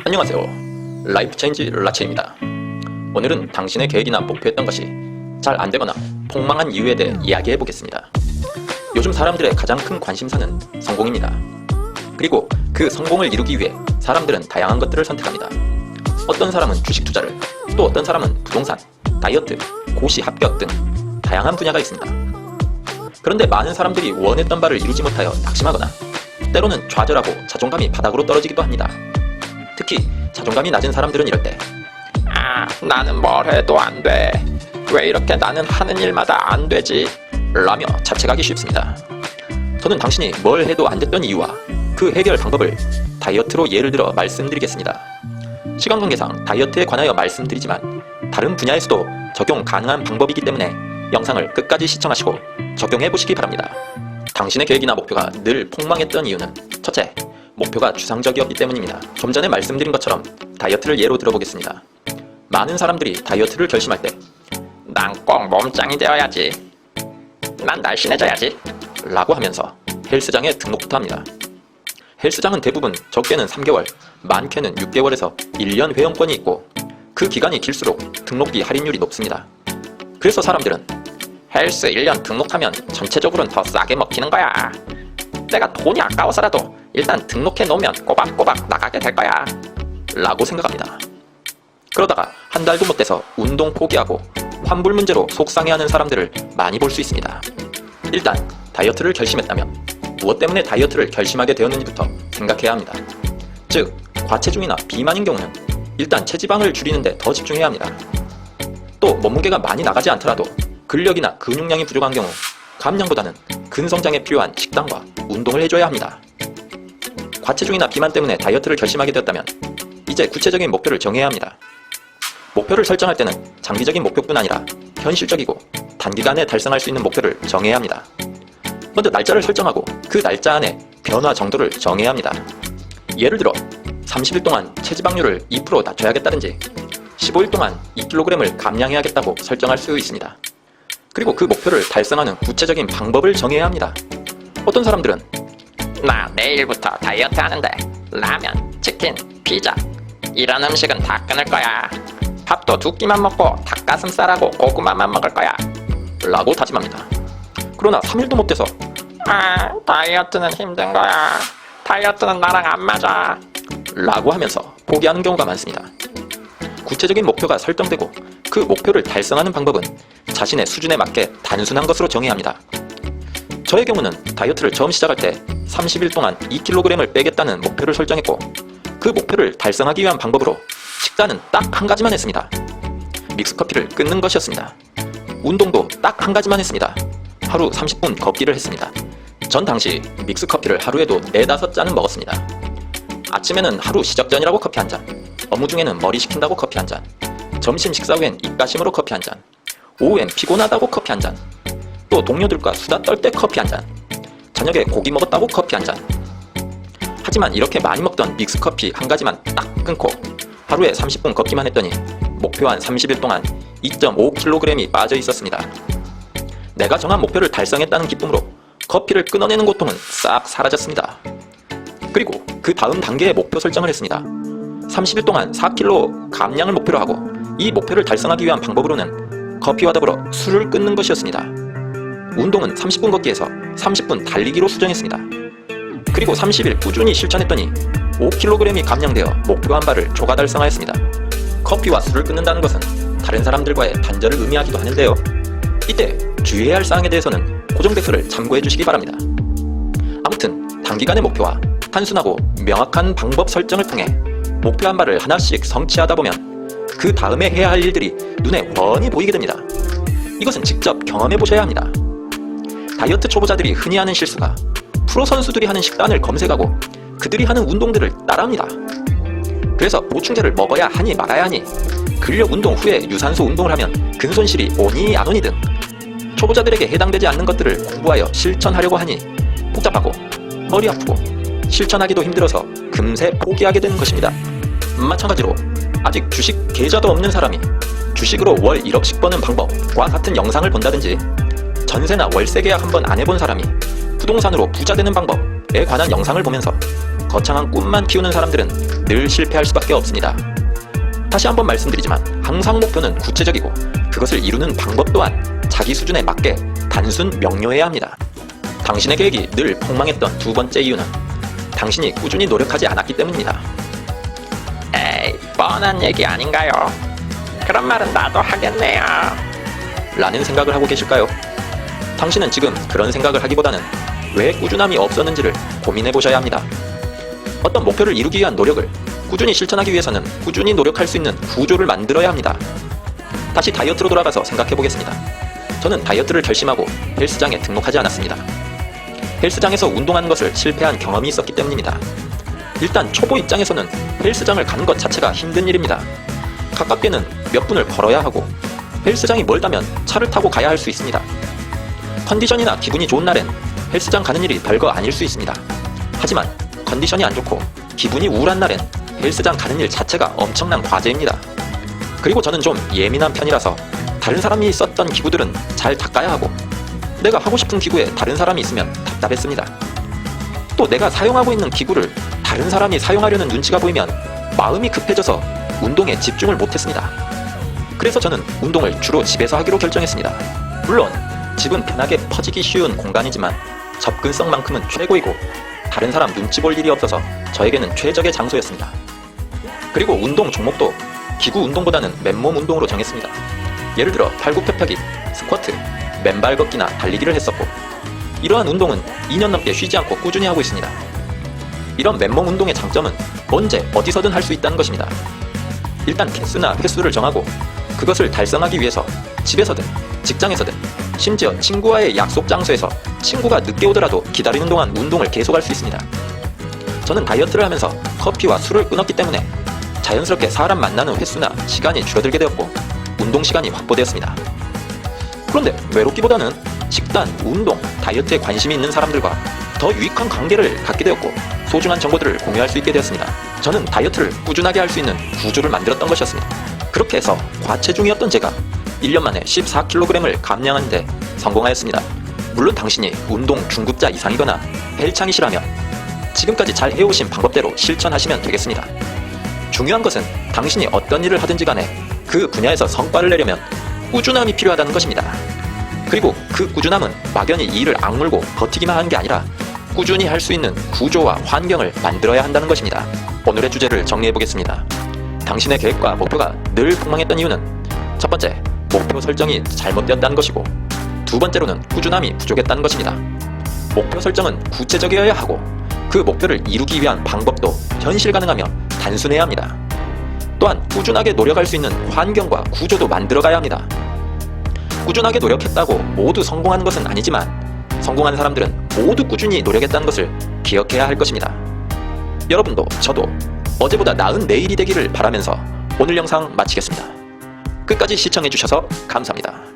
안녕하세요. 라이프 체인지 라체입니다. 오늘은 당신의 계획이나 목표했던 것이 잘 안되거나 폭망한 이유에 대해 이야기해 보겠습니다. 요즘 사람들의 가장 큰 관심사는 성공입니다. 그리고 그 성공을 이루기 위해 사람들은 다양한 것들을 선택합니다. 어떤 사람은 주식 투자를, 또 어떤 사람은 부동산, 다이어트, 고시 합격 등 다양한 분야가 있습니다. 그런데 많은 사람들이 원했던 바를 이루지 못하여 낙심하거나 때로는 좌절하고 자존감이 바닥으로 떨어지기도 합니다. 특히 자존감이 낮은 사람들은 이럴 때 나는 뭘 해도 안 돼. 왜 이렇게 나는 하는 일마다 안 되지? 라며 자책하기 쉽습니다. 저는 당신이 뭘 해도 안 됐던 이유와 그 해결 방법을 다이어트로 예를 들어 말씀드리겠습니다. 시간 관계상 다이어트에 관하여 말씀드리지만 다른 분야에서도 적용 가능한 방법이기 때문에 영상을 끝까지 시청하시고 적용해 보시기 바랍니다. 당신의 계획이나 목표가 늘 폭망했던 이유는 첫째, 목표가 추상적이었기 때문입니다. 좀 전에 말씀드린 것처럼 다이어트를 예로 들어보겠습니다. 많은 사람들이 다이어트를 결심할 때 난 꼭 몸짱이 되어야지, 난 날씬해져야지 라고 하면서 헬스장에 등록부터 합니다. 헬스장은 대부분 적게는 3개월, 많게는 6개월에서 1년 회원권이 있고 그 기간이 길수록 등록비 할인율이 높습니다. 그래서 사람들은 헬스 1년 등록하면 전체적으로는 더 싸게 먹히는 거야. 내가 돈이 아까워서라도 일단 등록해 놓으면 꼬박꼬박 나가게 될 거야 라고 생각합니다. 그러다가 한 달도 못 돼서 운동 포기하고 환불 문제로 속상해하는 사람들을 많이 볼 수 있습니다. 일단 다이어트를 결심했다면 무엇 때문에 다이어트를 결심하게 되었는지부터 생각해야 합니다. 즉, 과체중이나 비만인 경우는 일단 체지방을 줄이는 데 더 집중해야 합니다. 또 몸무게가 많이 나가지 않더라도 근력이나 근육량이 부족한 경우 감량보다는 근성장에 필요한 식단과 운동을 해줘야 합니다. 과체중이나 비만 때문에 다이어트를 결심하게 되었다면 이제 구체적인 목표를 정해야 합니다. 목표를 설정할 때는 장기적인 목표뿐 아니라 현실적이고 단기간에 달성할 수 있는 목표를 정해야 합니다. 먼저 날짜를 설정하고 그 날짜 안에 변화 정도를 정해야 합니다. 예를 들어 30일 동안 체지방률을 2% 낮춰야겠다든지 15일 동안 2kg을 감량해야겠다고 설정할 수 있습니다. 그리고 그 목표를 달성하는 구체적인 방법을 정해야 합니다. 어떤 사람들은 나 내일부터 다이어트 하는데 라면, 치킨, 피자 이런 음식은 다 끊을 거야. 밥도 2끼만 먹고 닭가슴살하고 고구마만 먹을 거야 라고 다짐합니다. 그러나 3일도 못 돼서 다이어트는 힘든 거야. 다이어트는 나랑 안 맞아 라고 하면서 포기하는 경우가 많습니다. 구체적인 목표가 설정되고 그 목표를 달성하는 방법은 자신의 수준에 맞게 단순한 것으로 정해야 합니다. 저의 경우는 다이어트를 처음 시작할 때 30일 동안 2kg을 빼겠다는 목표를 설정했고 그 목표를 달성하기 위한 방법으로 식단은 딱 한 가지만 했습니다. 믹스커피를 끊는 것이었습니다. 운동도 딱 한 가지만 했습니다. 하루 30분 걷기를 했습니다. 전 당시 믹스커피를 하루에도 4-5잔은 먹었습니다. 아침에는 하루 시작 전이라고 커피 한 잔, 업무 중에는 머리 식힌다고 커피 한 잔, 점심 식사 후엔 입가심으로 커피 한 잔, 오후엔 피곤하다고 커피 한 잔, 또 동료들과 수다 떨 때 커피 한 잔, 저녁에 고기 먹었다고 커피 한 잔. 하지만 이렇게 많이 먹던 믹스커피 한 가지만 딱 끊고 하루에 30분 걷기만 했더니 목표한 30일 동안 2.5kg이 빠져 있었습니다. 내가 정한 목표를 달성했다는 기쁨으로 커피를 끊어내는 고통은 싹 사라졌습니다. 그리고 그 다음 단계의 목표 설정을 했습니다. 30일 동안 4kg 감량을 목표로 하고 이 목표를 달성하기 위한 방법으로는 커피와 더불어 술을 끊는 것이었습니다. 운동은 30분 걷기에서 30분 달리기로 수정했습니다. 그리고 30일 꾸준히 실천했더니 5kg이 감량되어 목표한 바를 초과 달성하였습니다. 커피와 술을 끊는다는 것은 다른 사람들과의 단절을 의미하기도 하는데요. 이때 주의해야 할 사항에 대해서는 고정 댓글을 참고해 주시기 바랍니다. 아무튼 단기간의 목표와 단순하고 명확한 방법 설정을 통해 목표한 바를 하나씩 성취하다 보면 그 다음에 해야 할 일들이 눈에 훤히 보이게 됩니다. 이것은 직접 경험해 보셔야 합니다. 다이어트 초보자들이 흔히 하는 실수가 프로 선수들이 하는 식단을 검색하고 그들이 하는 운동들을 따라합니다. 그래서 보충제를 먹어야 하니 말아야 하니 근력 운동 후에 유산소 운동을 하면 근손실이 오니 안 오니 등 초보자들에게 해당되지 않는 것들을 공부하여 실천하려고 하니 복잡하고 머리 아프고 실천하기도 힘들어서 금세 포기하게 되는 것입니다. 마찬가지로 아직 주식 계좌도 없는 사람이 주식으로 월 1억씩 버는 방법과 같은 영상을 본다든지 전세나 월세 계약 한번 안 해본 사람이 부동산으로 부자 되는 방법에 관한 영상을 보면서 거창한 꿈만 키우는 사람들은 늘 실패할 수밖에 없습니다. 다시 한번 말씀드리지만 항상 목표는 구체적이고 그것을 이루는 방법 또한 자기 수준에 맞게 단순 명료해야 합니다. 당신의 계획이 늘 폭망했던 두 번째 이유는 당신이 꾸준히 노력하지 않았기 때문입니다. 에이, 뻔한 얘기 아닌가요? 그런 말은 나도 하겠네요. 라는 생각을 하고 계실까요? 당신은 지금 그런 생각을 하기보다는 왜 꾸준함이 없었는지를 고민해 보셔야 합니다. 어떤 목표를 이루기 위한 노력을 꾸준히 실천하기 위해서는 꾸준히 노력할 수 있는 구조를 만들어야 합니다. 다시 다이어트로 돌아가서 생각해 보겠습니다. 저는 다이어트를 결심하고 헬스장에 등록하지 않았습니다. 헬스장에서 운동하는 것을 실패한 경험이 있었기 때문입니다. 일단 초보 입장에서는 헬스장을 가는 것 자체가 힘든 일입니다. 가깝게는 몇 분을 걸어야 하고 헬스장이 멀다면 차를 타고 가야 할 수 있습니다. 컨디션이나 기분이 좋은 날엔 헬스장 가는 일이 별거 아닐 수 있습니다. 하지만 컨디션이 안 좋고 기분이 우울한 날엔 헬스장 가는 일 자체가 엄청난 과제입니다. 그리고 저는 좀 예민한 편이라서 다른 사람이 썼던 기구들은 잘 닦아야 하고 내가 하고 싶은 기구에 다른 사람이 있으면 답답했습니다. 또 내가 사용하고 있는 기구를 다른 사람이 사용하려는 눈치가 보이면 마음이 급해져서 운동에 집중을 못했습니다. 그래서 저는 운동을 주로 집에서 하기로 결정했습니다. 물론 집은 편하게 퍼지기 쉬운 공간이지만 접근성만큼은 최고이고 다른 사람 눈치 볼 일이 없어서 저에게는 최적의 장소였습니다. 그리고 운동 종목도 기구 운동보다는 맨몸 운동으로 정했습니다. 예를 들어 팔굽혀펴기, 스쿼트, 맨발 걷기나 달리기를 했었고 이러한 운동은 2년 넘게 쉬지 않고 꾸준히 하고 있습니다. 이런 맨몸 운동의 장점은 언제 어디서든 할 수 있다는 것입니다. 일단 개수나 횟수를 정하고 그것을 달성하기 위해서 집에서든 직장에서든 심지어 친구와의 약속 장소에서 친구가 늦게 오더라도 기다리는 동안 운동을 계속할 수 있습니다. 저는 다이어트를 하면서 커피와 술을 끊었기 때문에 자연스럽게 사람 만나는 횟수나 시간이 줄어들게 되었고 운동 시간이 확보되었습니다. 그런데 외롭기보다는 식단, 운동, 다이어트에 관심이 있는 사람들과 더 유익한 관계를 갖게 되었고 소중한 정보들을 공유할 수 있게 되었습니다. 저는 다이어트를 꾸준하게 할 수 있는 구조를 만들었던 것이었습니다. 그렇게 해서 과체중이었던 제가 1년 만에 14kg을 감량하는 데 성공하였습니다. 물론 당신이 운동 중급자 이상이거나 헬창이시라면 지금까지 잘 해오신 방법대로 실천하시면 되겠습니다. 중요한 것은 당신이 어떤 일을 하든지 간에 그 분야에서 성과를 내려면 꾸준함이 필요하다는 것입니다. 그리고 그 꾸준함은 막연히 이 일을 악물고 버티기만 하는 게 아니라 꾸준히 할 수 있는 구조와 환경을 만들어야 한다는 것입니다. 오늘의 주제를 정리해 보겠습니다. 당신의 계획과 목표가 늘 폭망했던 이유는 첫 번째, 목표 설정이 잘못되었다는 것이고 두 번째로는 꾸준함이 부족했다는 것입니다. 목표 설정은 구체적이어야 하고 그 목표를 이루기 위한 방법도 현실 가능하며 단순해야 합니다. 또한 꾸준하게 노력할 수 있는 환경과 구조도 만들어가야 합니다. 꾸준하게 노력했다고 모두 성공하는 것은 아니지만 성공한 사람들은 모두 꾸준히 노력했다는 것을 기억해야 할 것입니다. 여러분도 저도 어제보다 나은 내일이 되기를 바라면서 오늘 영상 마치겠습니다. 끝까지 시청해주셔서 감사합니다.